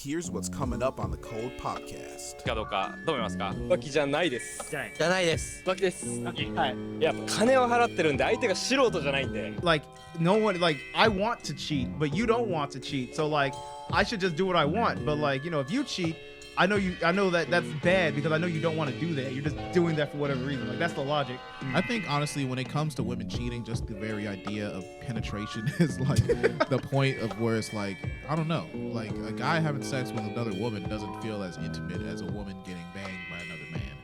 Here's what's coming up on the Cold Podcast. かどうかどう思いますか？浮気じゃないです。じゃないです。浮気です。はい。やっぱ金を払ってるんで相手が素人じゃないんで。Like no one, like I want to cheat, but you don't want to cheat. So like I should just do what I want. But like if you cheat, I know that that's bad because I know you don't want to do that. You're just doing that for whatever reason. Like that's the logic. I think honestly, when it comes to women cheating, just the very idea of penetration is like the point of where it's like, I don't know, like a guy having sex with another woman doesn't feel as intimate as a woman getting banged by another man.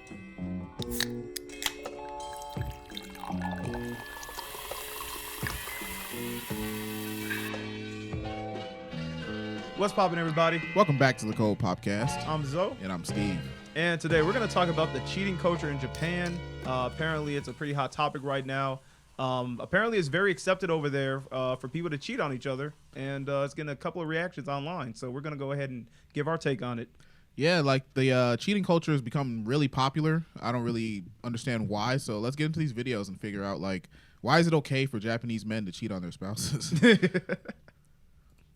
What's poppin', everybody? Welcome back to the Cold Podcast. I'm Zoe. And I'm Steve. And today we're going to talk about the cheating culture in Japan. Apparently, it's a pretty hot topic right now. Apparently, it's very accepted over there for people to cheat on each other. And it's getting a couple of reactions online. So we're going to go ahead and give our take on it. Yeah, like the cheating culture has become really popular. I don't really understand why. So let's get into these videos and figure out, like, why is it okay for Japanese men to cheat on their spouses?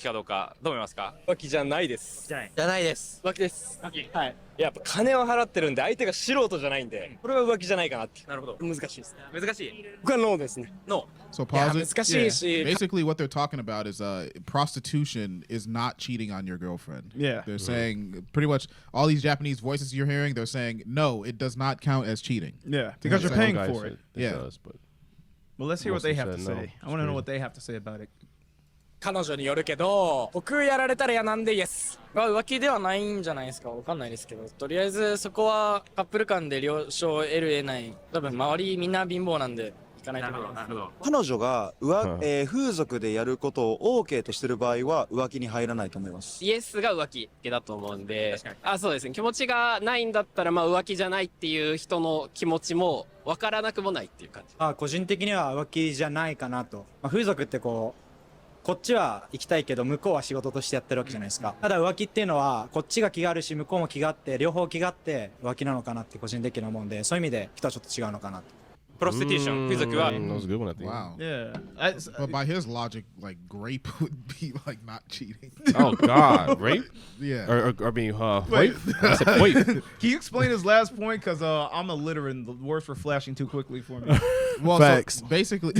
かどうかどう思いますか？浮気じゃないです。じゃないです。浮気です。はい。やっぱ金を払ってるんで相手が素人じゃないんで、これは浮気じゃないかなって。なるほど。難しいですね。難しい。僕はノーですね。ノ So いや pause it. 難しいし。Basically, what they're talking about is prostitution is not cheating on your girlfriend. Yeah. They're saying pretty much all these Japanese voices you're hearing, they're saying, no, it does not count as cheating. Yeah, because you're paying for it. Yeah. Does, but Well, let's hear what they have to Mostly said say. no. I want to know what they have to say about it. 彼女によるけど、僕やられたら嫌なんでイエス。浮気ではないんじゃないですか。わかんないですけど、とりあえずそこはカップル間で了承を得る得ない。多分周りみんな貧乏なんで行かないところ。なるほど。彼女が風俗でやることを OK としてる場合は浮気に入らないと思います。イエスが浮気だと思うんで、確かにそうですね。気持ちがないんだったら、浮気じゃないっていう人の気持ちも分からなくもないっていう感じ。個人的には浮気じゃないかなと。風俗ってこっちは行きたいけど向こうは仕事としてやってるわけじゃないですか。ただ浮気っていうのはこっちが気があるし向こうも気があって両方気があって浮気なのかなって個人的に思うんで、そういう意味で人はちょっと違うのかなと。Prostitution 風俗は that was a good one, I think. Wow. Yeah. But by his logic, like, rape would be, like, not cheating. Oh God, rape? Yeah. Or I mean, wait. I said wait. Can you explain his last point? Because I'm illiterate and the words were flashing too quickly for me. Well, Facts. so basically,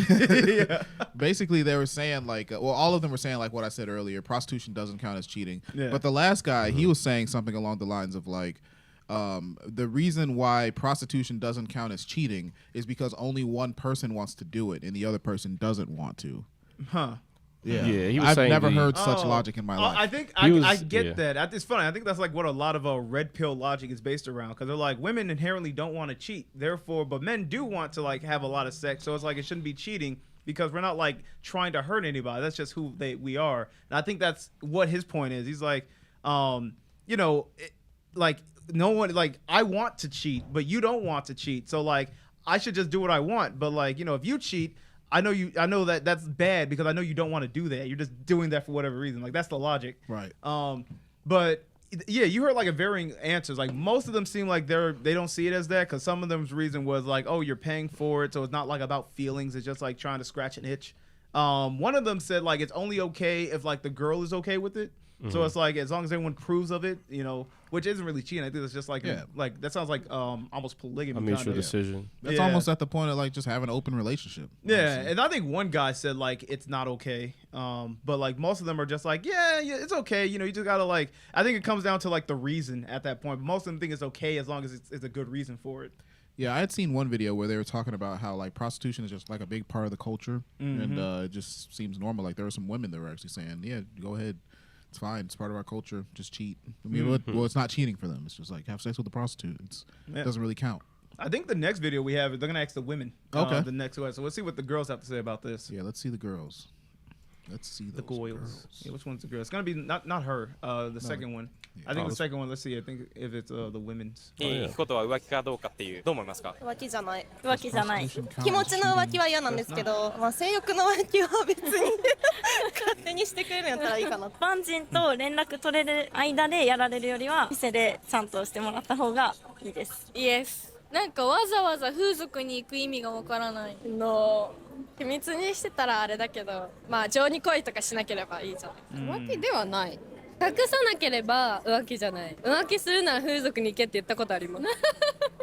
basically they were saying like, all of them were saying like what I said earlier. Prostitution doesn't count as cheating. Yeah. But the last guy, he was saying something along the lines of like, the reason why prostitution doesn't count as cheating is because only one person wants to do it and the other person doesn't want to. Huh. Yeah, he was I've saying never the- heard such logic in my life. I think He I was- get yeah. that. It's funny. I think that's like what a lot of red pill logic is based around. Because they're like, women inherently don't want to cheat. Therefore, but men do want to like have a lot of sex. So it's like it shouldn't be cheating because we're not like trying to hurt anybody. That's just who we are. And I think that's what his point is. He's like, like no one, like I want to cheat, but you don't want to cheat. So like I should just do what I want. But like, if you cheat, I know that that's bad because I know you don't want to do that. You're just doing that for whatever reason. Like that's the logic. Right. But yeah, you heard like a varying answers. Like most of them seem like they don't see it as that because some of them's reason was like, oh, you're paying for it, so it's not like about feelings. It's just like trying to scratch an itch. One of them said like it's only okay if like the girl is okay with it. So it's like as long as everyone approves of it, which isn't really cheating. I think it's just like like that sounds like almost polygamy. A mutual kinda. decision. That's almost at the point of like just having an open relationship. Yeah, honestly. and I think one guy said like it's not okay, but like most of them are just like yeah, it's okay. You just gotta like. I think it comes down to like the reason at that point. But most of them think it's okay as long as it's a good reason for it. Yeah, I had seen one video where they were talking about how like prostitution is just like a big part of the culture, and it just seems normal. Like there were some women that were actually saying, "Yeah, go ahead, it's fine. It's part of our culture. Just cheat." I mean, well, it's not cheating for them. It's just like have sex with a prostitute. It doesn't really count. I think the next video we have, they're gonna ask the women. Okay. The next one. So let's see what the girls have to say about this. Yeah, let's see the girls. Let's see The those girls. girls. Yeah, which one's the girl? It's gonna be not her. The second one. I think the second one. Let's see. I think if it's the women's. いいことは浮気かどうかっていうどう思いますか？浮気じゃない。浮気じゃない。気持ちの浮気は嫌なんですけど、性欲の浮気は別に勝手にしてくれるんやったらいいかな。一般人と連絡取れる間でやられるよりは店でちゃんとしてもらった方がいいです。イエス。なんかわざわざ風俗に行く意味がわからないの。秘密にしてたらあれだけど、情に恋とかしなければいいじゃない。うん浮気ではない。隠さなければ浮気じゃない。浮気するなら風俗に行けって言ったことあります。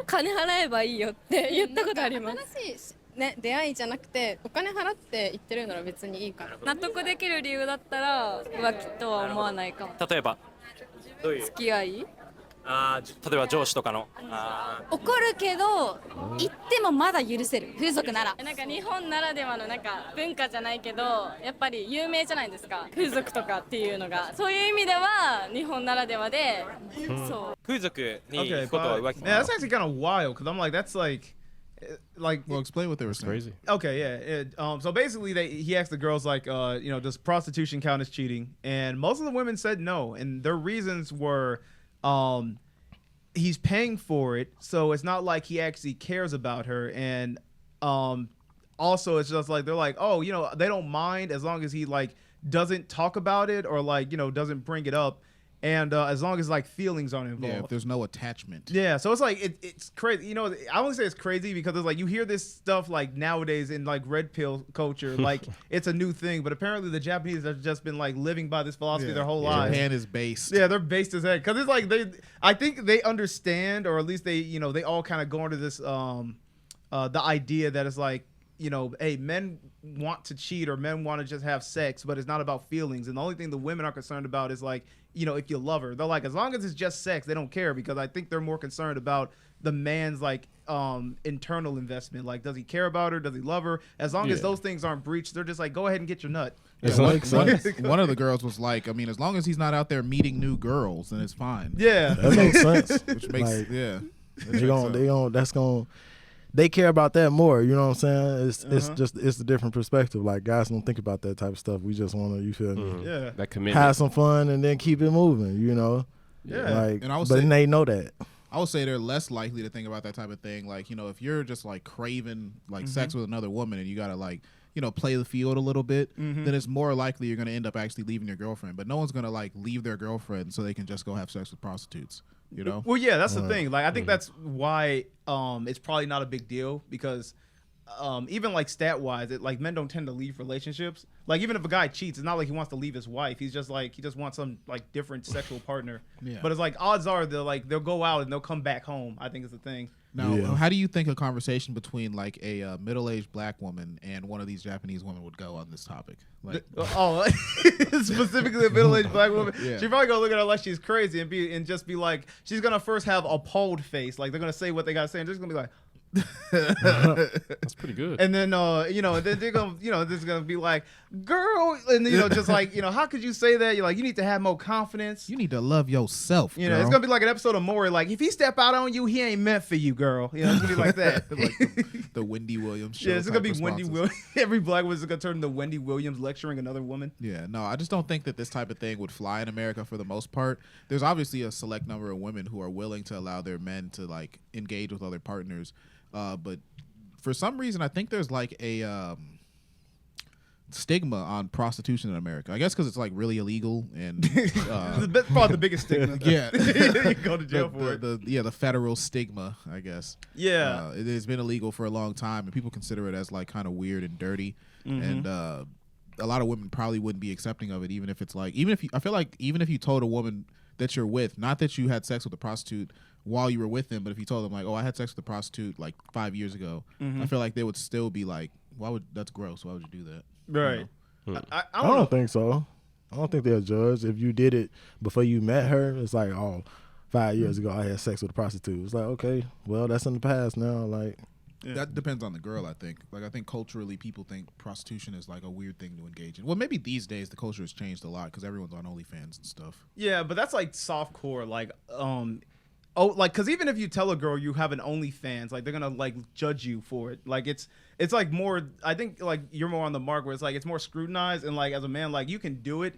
金払えばいいよって言ったことあります。新しいね、出会いじゃなくてお金払って言ってるなら別にいいから。納得できる理由だったら浮気とは思わないかも。例えばどういう付き合い？例えば上司とかの怒るけど言ってもまだ許せる、風俗なら。なんか日本ならではのなんか文化じゃないけど、やっぱり有名じゃないですか、風俗とかっていうのが。そういう意味では日本ならではで、そう。風俗に行 Okay, くことは but 浮気。 yeah, that's actually kind of wild because I'm like, that's like, Well, explain what they were saying. Crazy. okay, yeah. So basically, he asked the girls like, does prostitution count as cheating? And most of the women said no, and their reasons were, he's paying for it, so it's not like he actually cares about her, and also it's just like they're like, oh, they don't mind as long as he like doesn't talk about it or like doesn't bring it up, and as long as like feelings aren't involved. Yeah, if there's no attachment. Yeah, so it's like it's crazy. I only say it's crazy because it's like you hear this stuff like nowadays in like red pill culture, like it's a new thing. But apparently the Japanese have just been like living by this philosophy their whole lives. Japan is based. Yeah, they're based as heck because it's like I think they understand, or at least they they all kind of go into this the idea that it's like hey, men want to cheat or men want to just have sex, but it's not about feelings. And the only thing the women are concerned about is like, if you love her. They're like, as long as it's just sex, they don't care, because I think they're more concerned about the man's like internal investment. Like, does he care about her? Does he love her? As long as those things aren't breached, they're just like, go ahead and get your nut. Yeah, one of the girls was like, I mean, as long as he's not out there meeting new girls, then it's fine. Yeah, that makes sense. Which makes they care about that more, you know what I'm saying? It's a different perspective. Like, guys don't think about that type of stuff. We just want to, you feel me? Yeah, that commitment, have some fun and then keep it moving, Yeah, like, and they know that. I would say they're less likely to think about that type of thing. Like, if you're just like craving like sex with another woman and you gotta like play the field a little bit, then it's more likely you're gonna end up actually leaving your girlfriend. But no one's gonna like leave their girlfriend so they can just go have sex with prostitutes. Well, yeah, that's the thing. Like, I think that's why it's probably not a big deal, because even like stat wise, like men don't tend to leave relationships. Like, even if a guy cheats, it's not like he wants to leave his wife. He's just like, he just wants some like different sexual partner. Yeah. But it's like odds are they'll go out and they'll come back home, I think is the thing. Now, how do you think a conversation between like a middle-aged black woman and one of these Japanese women would go on this topic? Like, specifically a middle-aged black woman. Yeah. She's probably gonna look at her like she's crazy and just be like, she's gonna first have a appalled face, like they're gonna say what they gotta say, and just gonna be like, that's pretty good. And then then they're gonna this is gonna be like, girl, and just like, how could you say that? You're like, you need to have more confidence. You need to love yourself. It's gonna be like an episode of Maury, like, if he step out on you, he ain't meant for you, girl. It's gonna be like that. Like the Wendy Williams show. Yeah, it's gonna be Wendy Williams. Every black woman is gonna turn into Wendy Williams lecturing another woman. Yeah, no, I just don't think that this type of thing would fly in America for the most part. There's obviously a select number of women who are willing to allow their men to like engage with other partners. But for some reason, I think there's like a stigma on prostitution in America. I guess because it's like really illegal and that's probably the biggest stigma. Yeah, you go to jail for it. The federal stigma, I guess. Yeah, it has been illegal for a long time, and people consider it as like kind of weird and dirty. And a lot of women probably wouldn't be accepting of it, even if it's like, I feel like even if you told a woman that you're with, not that you had sex with a prostitute while you were with them, but if you told them like, oh, I had sex with a prostitute like 5 years ago, I feel like they would still be like, that's gross. Why would you do that? Right. I don't think so. I don't think they'll judge. If you did it before you met her, it's like, oh, 5 years ago I had sex with a prostitute. It's like, okay, well, that's in the past now. Like, that depends on the girl, I think. Like, I think culturally people think prostitution is like a weird thing to engage in. Well, maybe these days the culture has changed a lot because everyone's on OnlyFans and stuff. Yeah, but that's like softcore, like because even if you tell a girl you have an OnlyFans, like, they're gonna like judge you for it. Like, it's like more, I think like you're more on the mark where it's like it's more scrutinized, and like as a man, like, you can do it.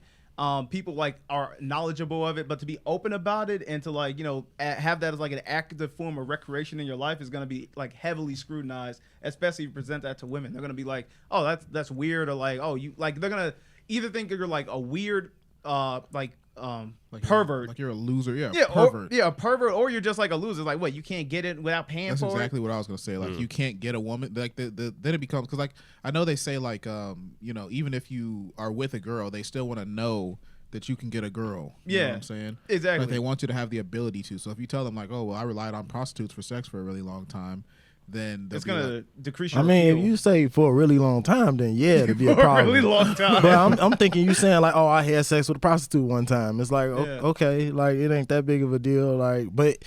People like are knowledgeable of it, but to be open about it and to like have that as like an active form of recreation in your life is gonna be like heavily scrutinized, especially if you present that to women. They're gonna be like, oh, that's weird, or like, oh, you like, they're gonna either think you're like a weird pervert, like you're a loser, pervert, a pervert, or you're just like a loser. Like, what, you can't get it without paying for it? That's exactly what I was gonna say. Like, you can't get a woman. Like, then it becomes, because like I know they say like even if you are with a girl, they still want to know that you can get a girl. You Yeah, know what I'm saying? exactly. Like they want you to have the ability to. So if you tell them like, oh, well, I relied on prostitutes for sex for a really long time, then it's gonna decrease your I mean, appeal. if you say for a really long time, then yeah, it'd be a For a problem. really long time. But I'm thinking you saying like, oh, I had sex with a prostitute one time. It's like, Yeah. okay, like it ain't that big of a deal. Like, but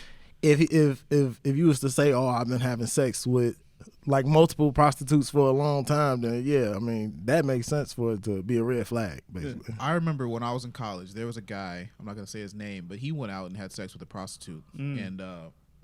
if you was to say, oh, I've been having sex with like multiple prostitutes for a long time, then yeah, I mean that makes sense for it to be a red flag, basically. I remember when I was in college, there was a guy, I'm not gonna say his name, but he went out and had sex with a prostitute, and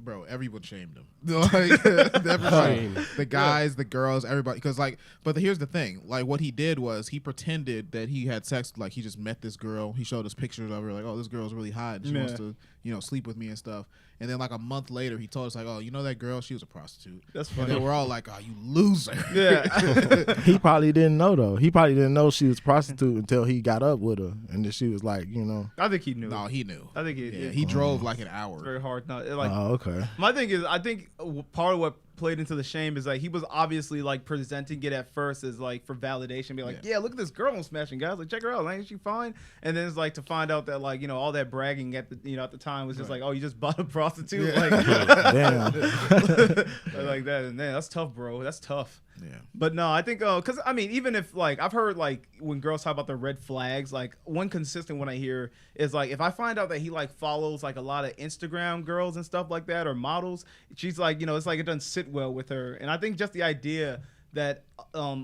bro, everyone shamed him. Like, everybody, the guys, the girls, everybody. Because like, but here's the thing: like, what he did was he pretended that he had sex. Like, he just met this girl. He showed us pictures of her. Like, oh, this girl's really hot. And she wants to, sleep with me and stuff. And then like a month later, he told us like, oh, you know that girl? She was a prostitute. That's funny. And then we're all like, oh, you loser. Yeah. He probably didn't know though. He probably didn't know she was a prostitute until he got up with her, and then she was like, I think he knew. No, he knew. I think he drove like an hour. Very hard. Not like. Oh, okay. My thing is, I think part of what played into the shame is like he was obviously like presenting it at first as like for validation, be like, yeah, look at this girl I'm smashing, guys. Like, check her out, ain't she fine? And then it's like to find out that like all that bragging at the at the time was just like, oh, you just bought a prostitute, like Damn. like that. And then that's tough, bro. That's tough. Yeah. But no, I think because I mean, even if like I've heard like when girls talk about the red flags, like one consistent one I hear is like if I find out that he like follows like a lot of Instagram girls and stuff like that or models, she's like it's like it doesn't sit well with her. And I think just the idea that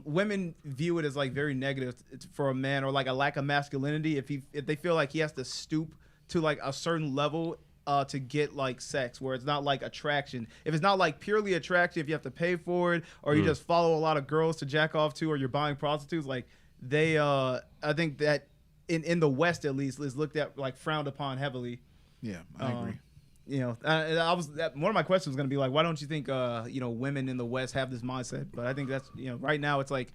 women view it as like very negative for a man or like a lack of masculinity if they feel like he has to stoop to like a certain level to get like sex, where it's not like attraction. If it's not like purely attraction, if you have to pay for it, or you just follow a lot of girls to jack off to, or you're buying prostitutes, like they, I think that in the West at least is looked at like frowned upon heavily. Yeah, I agree. I was one of my questions was gonna be like, why don't you think women in the West have this mindset? But I think that's right now it's like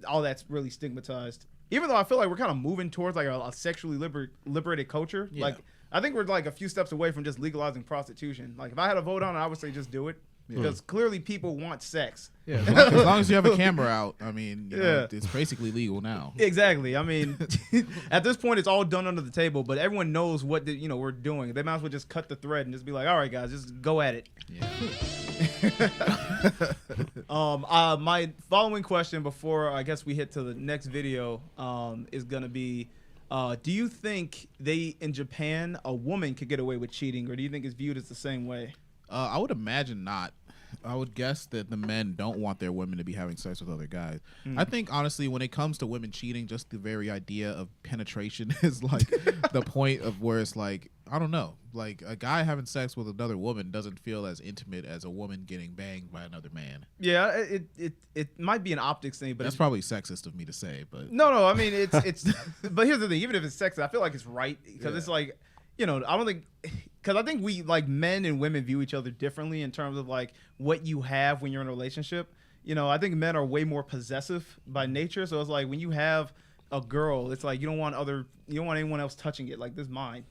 all that's really stigmatized. Even though I feel like we're kind of moving towards like a sexually liberated culture, like. I think we're like a few steps away from just legalizing prostitution. Like if I had a vote on it, I would say just do it because clearly people want sex. Yeah, as long as you have a camera out, I mean, it's basically legal now. Exactly. I mean, at this point, it's all done under the table, but everyone knows what we're doing. They might as well just cut the thread and just be like, all right, guys, just go at it. Yeah. My following question before I guess we hit to the next video is gonna be. Do you think in Japan, a woman could get away with cheating, or do you think it's viewed as the same way? I would imagine not. I would guess that the men don't want their women to be having sex with other guys. I think, honestly, when it comes to women cheating, just the very idea of penetration is like the point of where it's like, I don't know, like a guy having sex with another woman doesn't feel as intimate as a woman getting banged by another man. Yeah, it might be an optics thing, but that's probably sexist of me to say. But no, I mean it's. But here's the thing: even if it's sexist, I feel like it's right because it's like, I don't think. Because I think we like men and women view each other differently in terms of like what you have when you're in a relationship. I think men are way more possessive by nature. So it's like when you have a girl, it's like you don't want anyone else touching it. Like this is mine,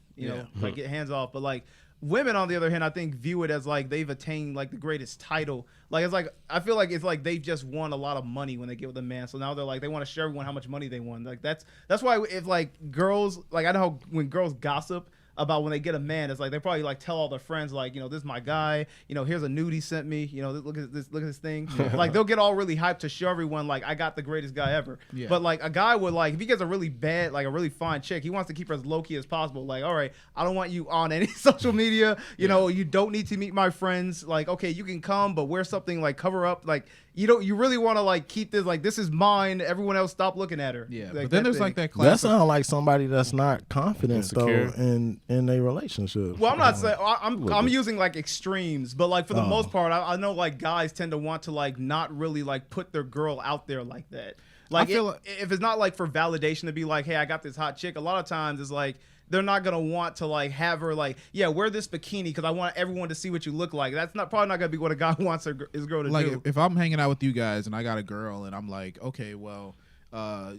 like get hands off. But like women, on the other hand, I think view it as like they've attained like the greatest title. Like it's like I feel like it's like they've just won a lot of money when they get with a man. So now they're like they want to show everyone how much money they won. Like that's why if like girls like I know when girls gossip about when they get a man, it's like they probably like tell all their friends like this is my guy, here's a nude he sent me, look at this thing. Like they'll get all really hyped to show everyone like I got the greatest guy ever. But like a guy would like if he gets a really bad like a really fine chick, he wants to keep her as low key as possible. Like all right, I don't want you on any social media, you don't need to meet my friends. Like okay, you can come, but wear something like cover up. Like you really want to like keep this like this is mine. Everyone else stop looking at her. Yeah, like, but then there's like that class. That sounds like somebody that's not confident though in a relationship. Well, I'm not saying I'm using like extremes, but like for the most part, I know like guys tend to want to like not really like put their girl out there like that. Like if it's not like for validation to be like, hey, I got this hot chick. A lot of times it's like they're not gonna want to like have her like wear this bikini because I want everyone to see what you look like. That's probably not gonna be what a guy wants his girl to do. Like if I'm hanging out with you guys and I got a girl and I'm like, okay, well.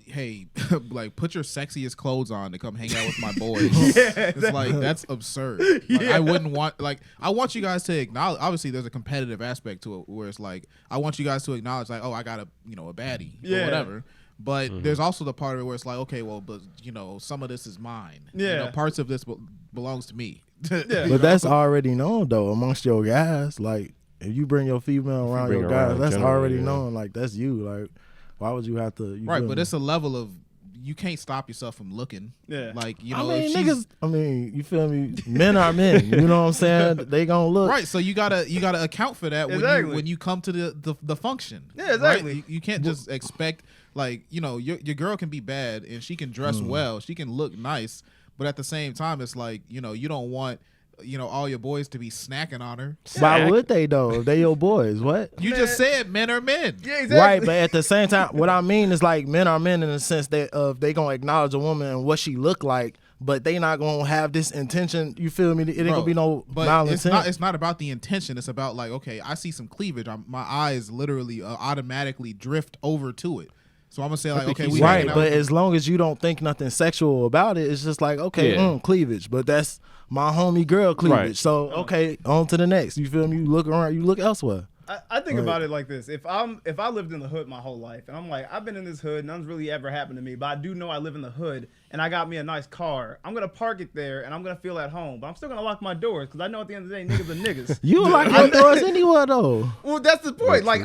Hey, like put your sexiest clothes on to come hang out with my boys. It's like that's absurd. Like, I wouldn't want I want you guys to acknowledge. Obviously, there's a competitive aspect to it where it's like I want you guys to acknowledge like, oh, I got a baddie or whatever. But there's also the part of it where it's like, okay, well, but you know, some of this is mine. Yeah. You know, parts of this belongs to me. Yeah. But that's already known though amongst your guys. Like if you bring your female around your guys, that's already known. Like that's you. Like why would you have to? Right, but it's a level of you can't stop yourself from looking. Yeah. Like, you know, I mean, if niggas. I mean, you feel me? Men are men. You know what I'm saying? They gonna look right. So you gotta account for that when you come to the function. Yeah, exactly. Right? You can't just expect, like, you know, your girl can be bad and she can dress well, she can look nice, but at the same time, it's like, you know, you don't want, you know, all your boys to be snacking on her. Why would they though? If they your boys, what? You just said men are men. Yeah, exactly. Right, but at the same time, what I mean is like men are men in the sense that they gonna acknowledge a woman and what she look like, but they not gonna have this intention. You feel me? It ain't gonna be no violence. It's not about the intention. It's about like, okay, I see some cleavage. My eyes literally automatically drift over to it. So I'm gonna say like, okay, we right, but as long as you don't think nothing sexual about it, it's just like, okay, cleavage. But that's my homie girl cleavage. Right. So okay, on to the next. You feel me? You look around, you look elsewhere. I think about it like this: if I lived in the hood my whole life, and I'm like, I've been in this hood, nothing's really ever happened to me, but I do know I live in the hood, and I got me a nice car. I'm gonna park it there, and I'm gonna feel at home, but I'm still gonna lock my doors because I know at the end of the day, niggas are niggas. You lock your doors anywhere though. Well, that's the point. Like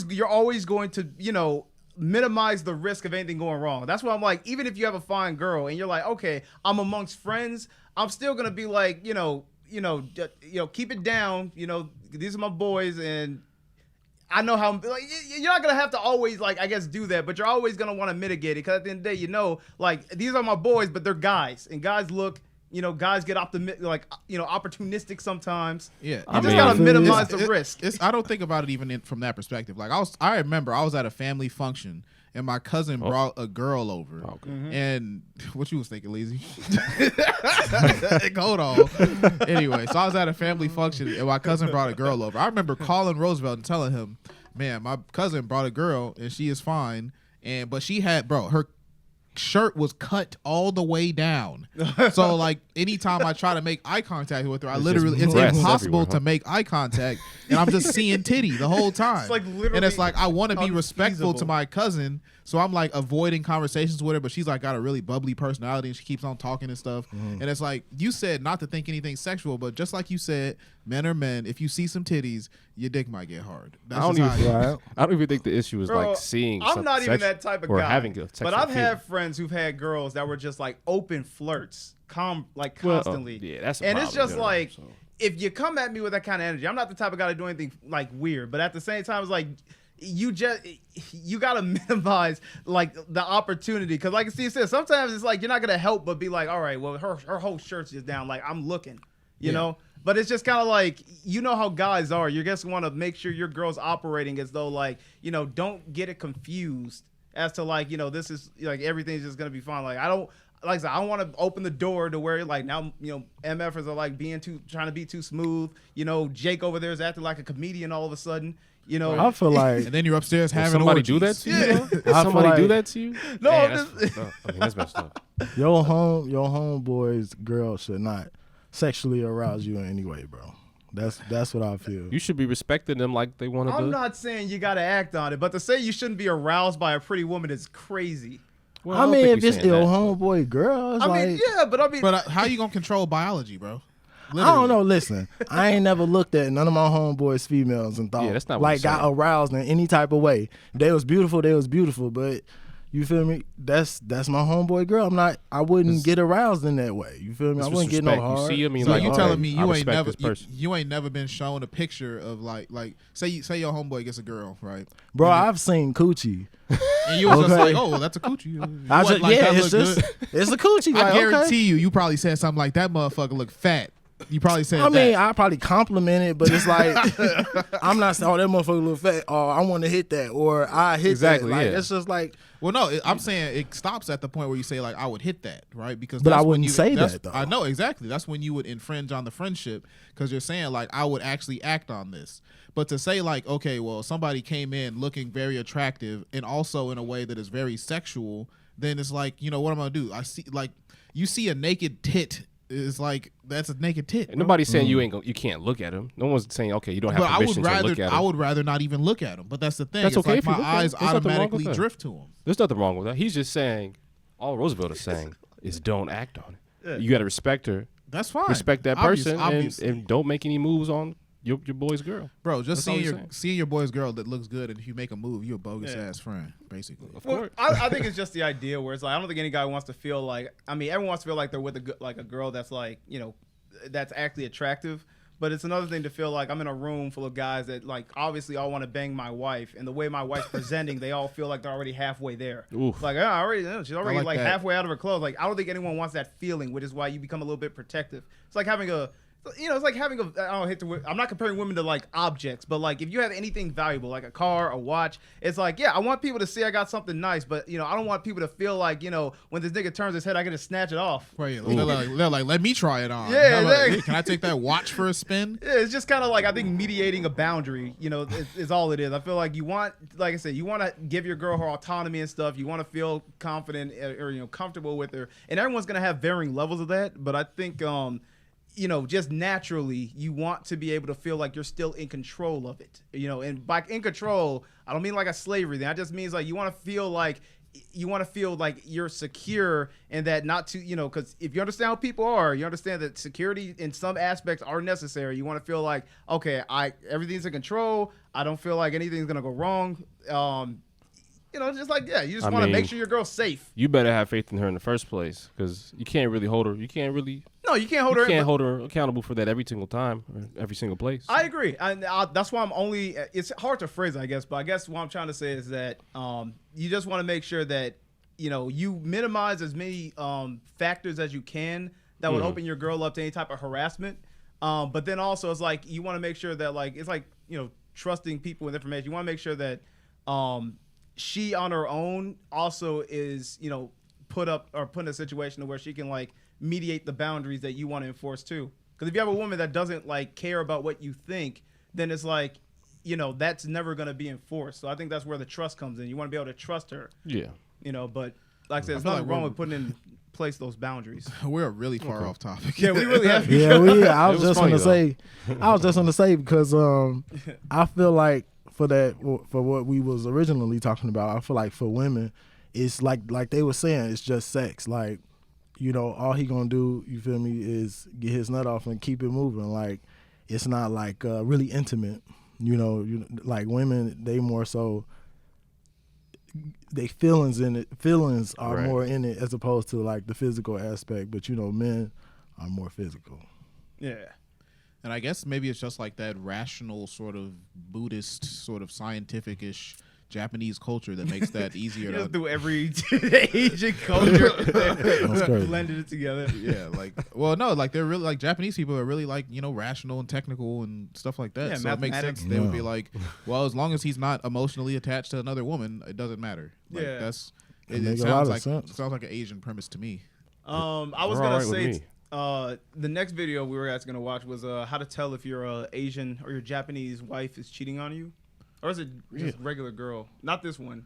you're always going to, you know, minimize the risk of anything going wrong. That's why I'm like, even if you have a fine girl and you're like, okay, I'm amongst friends, I'm still gonna be like, you know, keep it down. You know, these are my boys, and I know how. Like, you're not gonna have to always, like, I guess, do that, but you're always gonna want to mitigate it because at the end of the day, you know, like, these are my boys, but they're guys, and guys look. You know, guys get opportunistic sometimes. Yeah, you just gotta minimize the risk. I don't think about it even from that perspective. Like I remember I was at a family function and my cousin brought a girl over. And what you was thinking, Lazy? Hold on. Anyway, so I was at a family function and my cousin brought a girl over. I remember calling Roosevelt and telling him, "Man, my cousin brought a girl and she is fine, but she had her shirt was cut all the way down." So like anytime I try to make eye contact with her, it's impossible to make eye contact, and I'm just seeing titty the whole time. It's like literally, and it's like I want to be respectful to my cousin, so I'm like avoiding conversations with her, but she's like got a really bubbly personality and she keeps on talking and stuff. And it's like you said not to think anything sexual, but just like you said, men are men. If you see some titties, your dick might get hard. I don't even think the issue is like seeing. I'm not even that type of or guy. having a sexual but I've feeling. had friends who've had girls that were just like open flirts, constantly. Yeah, that's a and problem, it's just you know, like so. if you come at me with that kind of energy, I'm not the type of guy to do anything like weird. But at the same time, it's like you gotta minimize like the opportunity because, like Steve said, sometimes it's like you're not gonna help but be like, all right, well her whole shirt's just down. Like I'm looking, you know. But it's just kind of like, you know how guys are. You just want to make sure your girl's operating as though, like, you know, don't get it confused as to, like, you know, this is, like, everything's just going to be fine. Like, I don't want to open the door to where, like, now, you know, MFers are, like, trying to be too smooth. You know, Jake over there is acting like a comedian all of a sudden. You know, I feel like, and then you're upstairs having somebody orgies. do that to you. Yeah. Somebody do that to you? No, Man, that's messed up. your homeboy's girl should not sexually arouse you in any way, bro. That's what I feel. You should be respecting them like they want to do. I'm not saying you got to act on it, but to say you shouldn't be aroused by a pretty woman is crazy. Well, I mean, if it's your homeboy girl, it's but how you gonna control biology, bro? Literally. I don't know. Listen, I ain't never looked at none of my homeboys' females and thought that's not what like got aroused in any type of way. They was beautiful, but you feel me? That's my homeboy girl. I wouldn't get aroused in that way. You feel me? I wouldn't get no hard. You see him, so you telling me you ain't never been shown a picture of like say your homeboy gets a girl, right? Bro, I've seen coochie. And you was just like, oh, that's a coochie. It's a coochie. I guarantee you probably said something like that motherfucker look fat. You probably said I mean, I probably compliment it, but it's like I'm not saying, oh, that motherfucker look fat, or I want to hit that, or I hit that. Like, it's just like, well, no, I'm saying it stops at the point where you say like I would hit that, right? Because but I wouldn't say that though. I know exactly. That's when you would infringe on the friendship because you're saying like I would actually act on this. But to say like, okay, well, somebody came in looking very attractive and also in a way that is very sexual, then it's like, you know, what am I gonna do? I see like you see a naked tit is like that's a naked tit. And nobody's saying you can't look at him. No one's saying okay, you don't have But permission to look at him. I would rather not even look at him. But that's the thing. That's it's okay like if you my look at him. eyes There's nothing wrong with automatically that. drift to him. There's nothing wrong with that. He's just saying all Roosevelt is saying is don't act on it. Yeah. You got to respect her. That's fine. Respect that Obvious- person obviously. and don't make any moves on your boy's girl. Bro, just That's all seeing he's seeing your boy's girl that looks good, and if you make a move, you're a bogus ass friend, basically. Of Well, course. I think it's just the idea where it's like I don't think any guy wants to feel like. I mean, everyone wants to feel like they're with a girl that's like that's actually attractive. But it's another thing to feel like I'm in a room full of guys that like obviously all want to bang my wife, and the way my wife's presenting, they all feel like they're already halfway there. Oof. Like she's already like that. halfway out of her clothes. Like I don't think anyone wants that feeling, which is why you become a little bit protective. It's like having a. It's like having I'm not comparing women to like objects, but like if you have anything valuable, like a car, a watch, it's like, yeah, I want people to see I got something nice, but I don't want people to feel like, when this nigga turns his head, I get to snatch it off. Right, they're like, let me try it on. Yeah, How about, exactly. can I take that watch for a spin? Yeah, it's just kind of like I think mediating a boundary, is all it is. I feel like you want, like I said, you want to give your girl her autonomy and stuff. You want to feel confident or comfortable with her, and everyone's gonna have varying levels of that. But I think just naturally, you want to be able to feel like you're still in control of it. And by in control, I don't mean like a slavery thing. That just means like you want to feel like you're secure and that not to, because if you understand how people are, you understand that security in some aspects are necessary. You want to feel like, okay, everything's in control. I don't feel like anything's gonna go wrong. Just like, yeah, you just want to make sure your girl's safe. You better have faith in her in the first place because you can't really hold her. You can't hold her accountable for that every single time or every single place. I agree. That's why it's hard to phrase, I guess, but I guess what I'm trying to say is that you just want to make sure that, you minimize as many factors as you can that would open your girl up to any type of harassment. But then also it's like, you want to make sure that like, it's like, trusting people with information. You want to make sure that she on her own also is, put in a situation where she can like mediate the boundaries that you want to enforce too. Because if you have a woman that doesn't like care about what you think, then it's like, that's never going to be enforced. So I think that's where the trust comes in. You want to be able to trust her. Yeah. But like I said, there's nothing wrong with putting in place those boundaries. We're really far off topic. Yeah, we really have. I was just going to say because I feel like for what we was originally talking about, I feel like for women, it's like they were saying, it's just sex. Like, all he gonna do, you feel me, is get his nut off and keep it moving. Like, it's not like really intimate. Like women, they more so, they feelings are Right. more in it as opposed to like the physical aspect. But men are more physical. Yeah. And I guess maybe it's just like that rational sort of Buddhist sort of scientific-ish Japanese culture that makes that easier to do every Asian culture blended it together. Yeah, they're really like Japanese people are really like rational and technical and stuff like that. Yeah, so it makes sense. They would be like, well, as long as he's not emotionally attached to another woman, it doesn't matter. Like, Yeah. it sounds like an Asian premise to me. I was gonna say the next video we were gonna watch was how to tell if your Asian or your Japanese wife is cheating on you, or is it just regular girl? Not this one,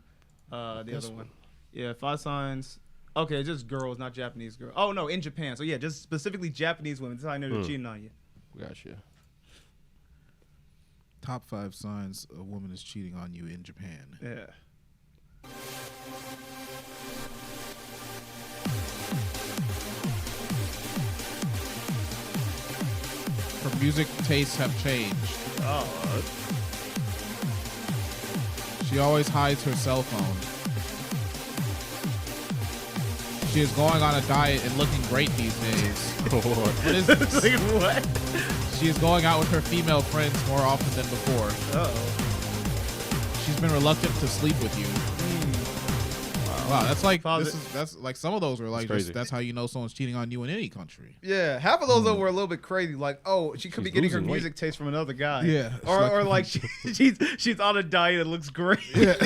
the other one. Yeah, 5 signs. Okay, just girls, not Japanese girls. Oh no, in Japan. So yeah, just specifically Japanese women. That's how I know they're cheating on you. Gotcha. Top 5 signs a woman is cheating on you in Japan. Yeah. Her music tastes have changed. Oh. She always hides her cell phone. She is going on a diet and looking great these days. What is this? Like what? She is going out with her female friends more often than before. She's been reluctant to sleep with you. Wow, that's like that's like some of those are like that's how you know someone's cheating on you in any country. Yeah, half of those were a little bit crazy. Like, oh, she could be getting her music taste from another guy. Yeah, or like she's on a diet and looks great. Yeah. I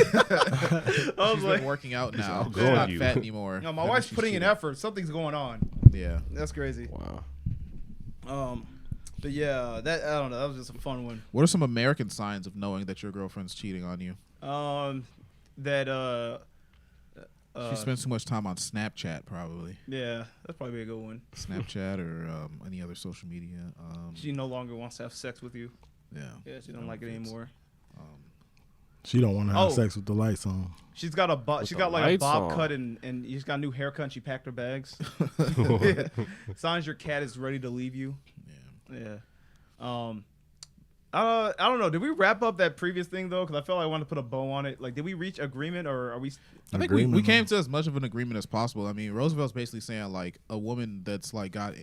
was She's like, been working out now. She's not fat anymore. No, my wife's putting in effort. Something's going on. Yeah, that's crazy. Wow. But yeah, that I don't know. That was just a fun one. What are some American signs of knowing that your girlfriend's cheating on you? She spends too much time on Snapchat, probably. Yeah, that's probably a good one. Snapchat or any other social media. She no longer wants to have sex with you. Yeah. Yeah, she don't like it anymore. She don't want to have sex with the lights on. She's got she's got like a bob cut and she's got a new haircut and she packed her bags. Yeah. Signs your cat is ready to leave you. Yeah. I don't know. Did we wrap up that previous thing though? Because I felt like I wanted to put a bow on it. Like, did we reach agreement or are we? I think we came to as much of an agreement as possible. I mean, Roosevelt's basically saying like a woman that's like got,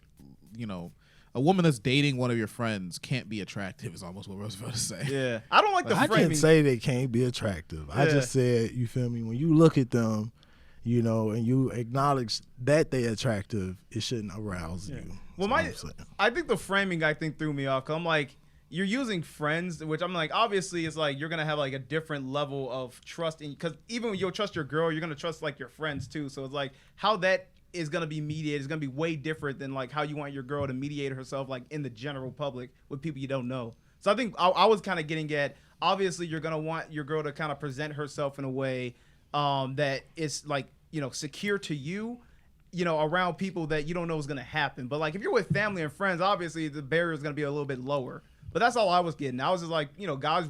a woman that's dating one of your friends can't be attractive is almost what Roosevelt is saying. Yeah, I don't like the framing. I didn't say they can't be attractive. I just said, you feel me? When you look at them, and you acknowledge that they're attractive, it shouldn't arouse you. Well, I think the framing threw me off. 'Cause I'm like, you're using friends, which I'm like, obviously it's like you're gonna have like a different level of trust in, because even when you'll trust your girl, you're gonna trust like your friends too. So it's like how that is gonna be mediated is gonna be way different than like how you want your girl to mediate herself like in the general public with people you don't know. So I think I was kind of getting at, obviously you're gonna want your girl to kind of present herself in a way that is like, secure to you, around people that you don't know is gonna happen. But like if you're with family and friends, obviously the barrier is gonna be a little bit lower. But that's all I was getting. I was just like, guys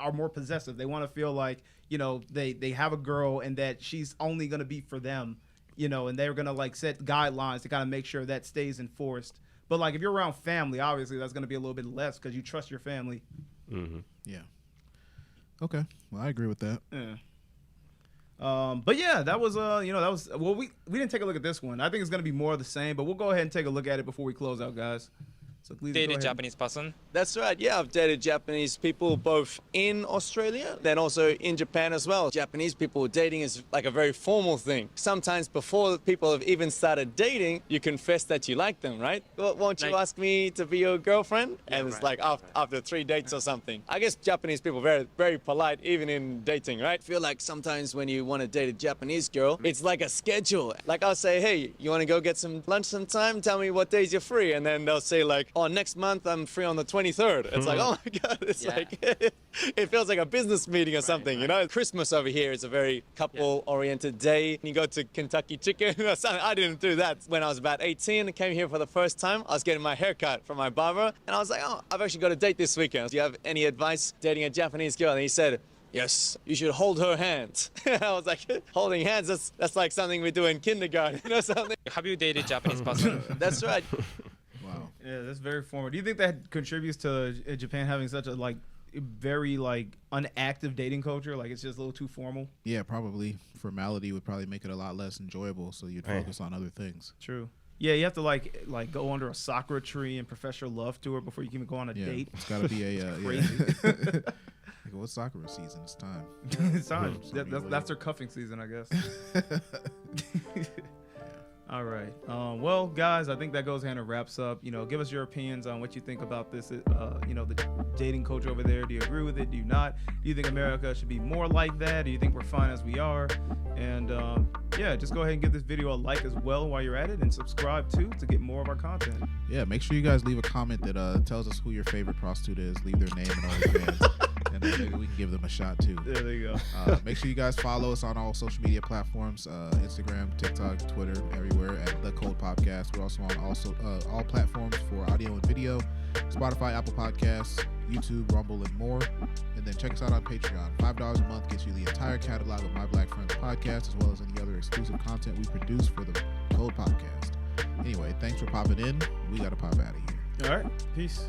are more possessive. They want to feel like, they have a girl and that she's only gonna be for them. And they're gonna like set guidelines to kind of make sure that stays enforced. But like if you're around family, obviously that's gonna be a little bit less because you trust your family. Mm-hmm. Yeah. Okay. Well, I agree with that. Yeah. But yeah, that was well, we didn't take a look at this one. I think it's gonna be more of the same, but we'll go ahead and take a look at it before we close out, guys. So please dated Japanese person? That's right. Yeah, I've dated Japanese people both in Australia, then also in Japan as well. Japanese people, dating is like a very formal thing. Sometimes before people have even started dating, you confess that you like them, right? Well, won't you ask me to be your girlfriend? And it's like after 3 dates or something. I guess Japanese people are very, very polite, even in dating, right? I feel like sometimes when you want to date a Japanese girl, it's like a schedule. Like I'll say, hey, you want to go get some lunch sometime? Tell me what days you're free. And then they'll say like, oh, next month I'm free on the 23rd. It's like, oh my God, it's like, it feels like a business meeting or something, Christmas over here is a very couple-oriented day. You go to Kentucky Chicken or something. I didn't do that when I was about 18. I came here for the first time. I was getting my hair cut from my barber, and I was like, oh, I've actually got a date this weekend. Do you have any advice dating a Japanese girl? And he said, yes, you should hold her hand. I was like, holding hands, that's like something we do in kindergarten, something. Have you dated Japanese person? That's right. Wow. Yeah, that's very formal. Do you think that contributes to Japan having such a very unactive dating culture? Like it's just a little too formal? Yeah, probably. Formality would probably make it a lot less enjoyable, so you'd focus on other things. True. Yeah, you have to like go under a sakura tree and profess your love to her before you can even go on a date. It's got to be a crazy. Like, what's sakura season? It's time. It's time. That's their cuffing season, I guess. All right. Well, guys, I think that goes ahead and wraps up. Give us your opinions on what you think about this, the dating culture over there. Do you agree with it? Do you not? Do you think America should be more like that? Do you think we're fine as we are? And yeah, just go ahead and give this video a like as well while you're at it, and subscribe too to get more of our content. Yeah, make sure you guys leave a comment that tells us who your favorite prostitute is. Leave their name and all their fans. And then maybe we can give them a shot too. Yeah, there you go. Make sure you guys follow us on all social media platforms, Instagram, TikTok, Twitter, everywhere at The Cold Podcast. We're also on all platforms for audio and video, Spotify, Apple Podcasts, YouTube, Rumble, and more. And then check us out on Patreon. $5 a month gets you the entire catalog of My Black Friends podcast, as well as any other exclusive content we produce for the Cold Podcast. Anyway, thanks for popping in. We got to pop out of here. All right. Peace.